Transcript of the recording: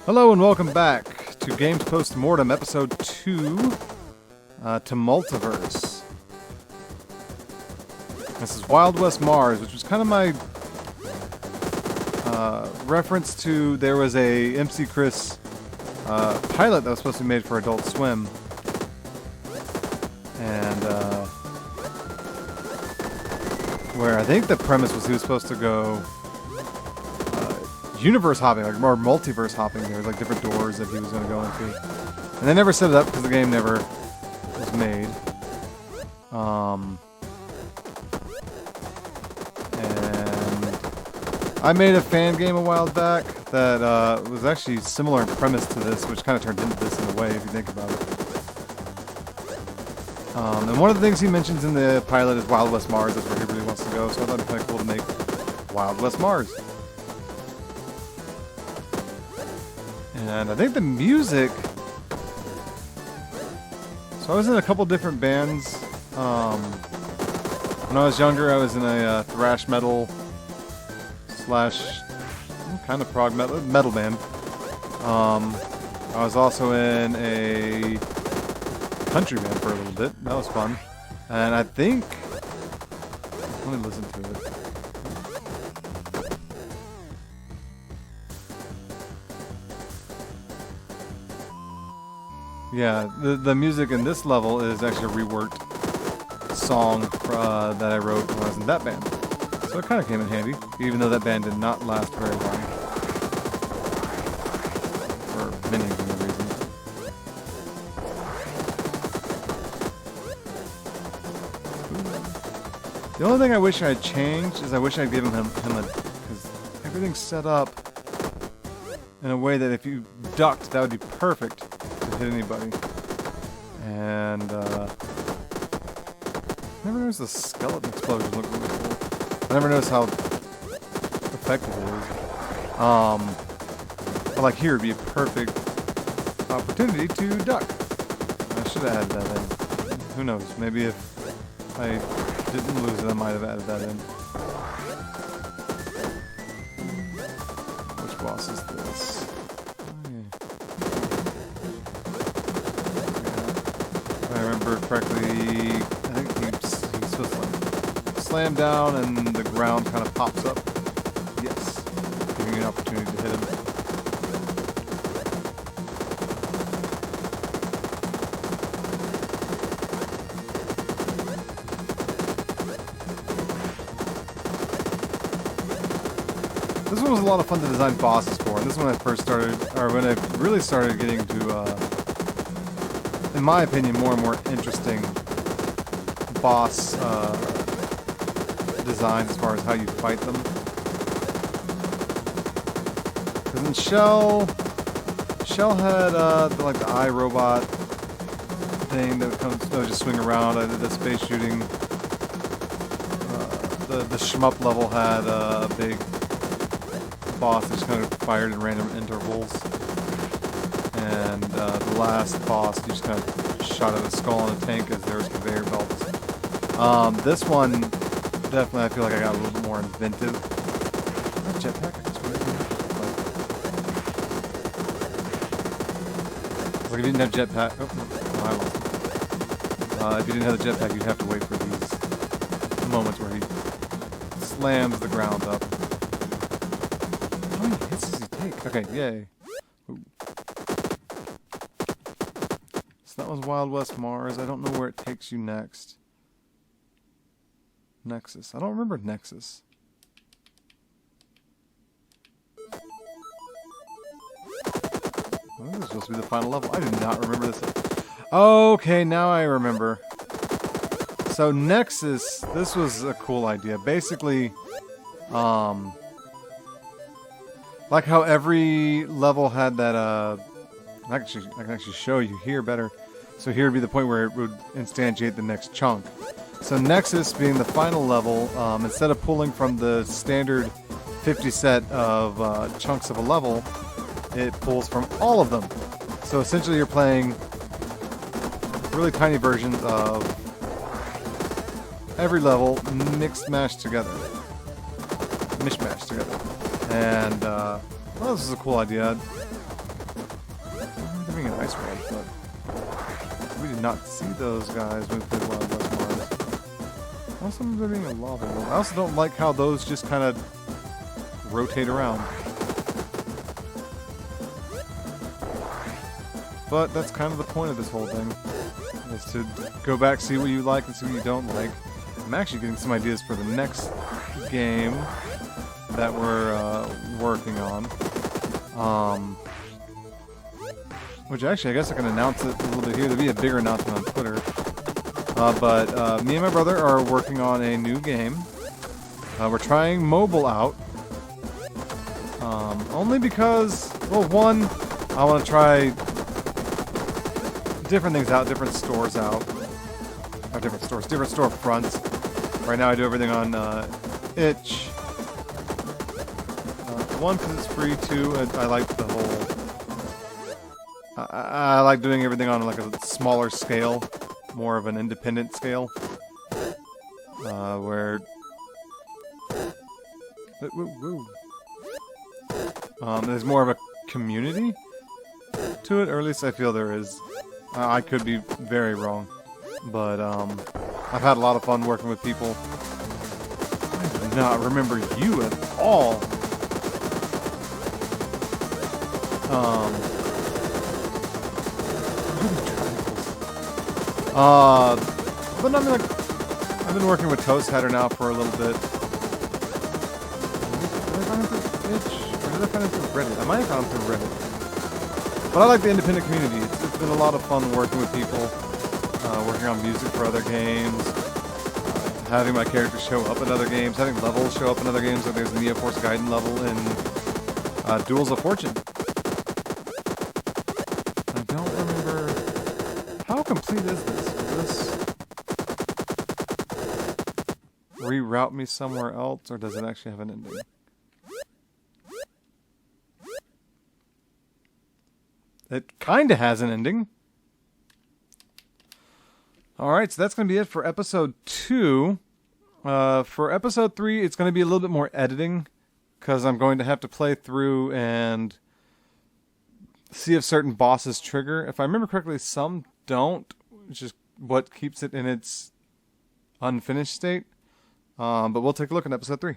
Hello and welcome back to Games Post-Mortem, Episode 2, Tumultiverse. This is Wild West Mars, which was kind of my reference to, there was a MC Chris pilot that was supposed to be made for Adult Swim. And, where I think the premise was he was supposed to go universe hopping, like more multiverse hopping. There was like different doors that he was going to go into, and they never set it up because the game never was made. And I made a fan game a while back that was actually similar in premise to this, which kind of turned into this in a way if you think about it. And one of the things he mentions in the pilot is Wild West Mars. That's where he really wants to go. So I thought it'd be kind of cool to make Wild West Mars. And I think the music... So I was in a couple different bands. When I was younger, I was in a thrash metal slash kind of prog metal band. I was also in a country band for a little bit. That was fun. And I think... Let me listen to it. Yeah, the music in this level is actually a reworked song that I wrote when I was in that band. So it kind of came in handy, even though that band did not last very long. For many reasons. The only thing I wish I had changed is I wish I'd given him a... Because everything's set up in a way that if you ducked, that would be perfect. Hit anybody. And I never noticed the skeleton explosion looked really cool. I never noticed how effective it is. But like here would be a perfect opportunity to duck. I should have added that in. Who knows? Maybe if I didn't lose it, I might have added that in. Which boss is this? Correctly, I think he's supposed to like slam down and the ground kind of pops up. Yes, giving you an opportunity to hit him. This one was a lot of fun to design bosses for, and this is when I first started, or when I really started getting to in my opinion, more and more interesting boss designs as far as how you fight them. Because in Shell had like the eye robot thing that would just swing around. I did the space shooting. The shmup level had a big boss that just kind of fired in random intervals. And the last boss, you just kind of shot at a skull on a tank as there was conveyor belts. This one, definitely I feel like I got a little bit more inventive. Jetpack? It's like if you didn't have jetpack... Oh, no, I lost it. If you didn't have the jetpack, you'd have to wait for these moments where he slams the ground up. How many hits does he take? Okay, yay. That was Wild West Mars. I don't know where it takes you next. Nexus. I don't remember Nexus. I think this is supposed to be the final level. I do not remember this. Okay, now I remember. So Nexus, this was a cool idea. Basically, like how every level had that, I can actually show you here better. So here would be the point where it would instantiate the next chunk. So Nexus being the final level, instead of pulling from the standard 50 set of chunks of a level, it pulls from all of them. So essentially you're playing really tiny versions of every level mishmashed together. And well, this is a cool idea. giving an ice rod, but we did not see those guys when we played Wild West Mars. Also, they're being a lava world. I also don't like how those just kind of rotate around. But that's kind of the point of this whole thing, is to go back, see what you like and see what you don't like. I'm actually getting some ideas for the next game that we're working on. Which actually, I guess I can announce it a little bit here. There'll be a bigger announcement on Twitter. But me and my brother are working on a new game. We're trying mobile out. Only because, well, one, I want to try different things out, different stores out. Or different stores, different store fronts. Right now I do everything on itch. One, because it's free. Two, I like the whole... I like doing everything on like a smaller scale. More of an independent scale. Where... there's more of a community to it, or at least I feel there is. I could be very wrong, but I've had a lot of fun working with people. I do not remember you at all. But I mean, like, I've been working with Toast Hatter now for a little bit. Did I find him through Itch? Or did I find him through Reddit? I might have found him through Reddit. But I like the independent community. It's been a lot of fun working with people, working on music for other games, having my characters show up in other games, having levels show up in other games. Like there's the Neo Force Gaiden level in Duels of Fortune. I don't remember... How complete is this? Will this reroute me somewhere else, or does it actually have an ending? It kinda has an ending. Alright, so that's going to be it for episode 2. For episode 3, it's going to be a little bit more editing, because I'm going to have to play through and see if certain bosses trigger. If I remember correctly, some don't, which is what keeps it in its unfinished state. But we'll take a look at episode 3.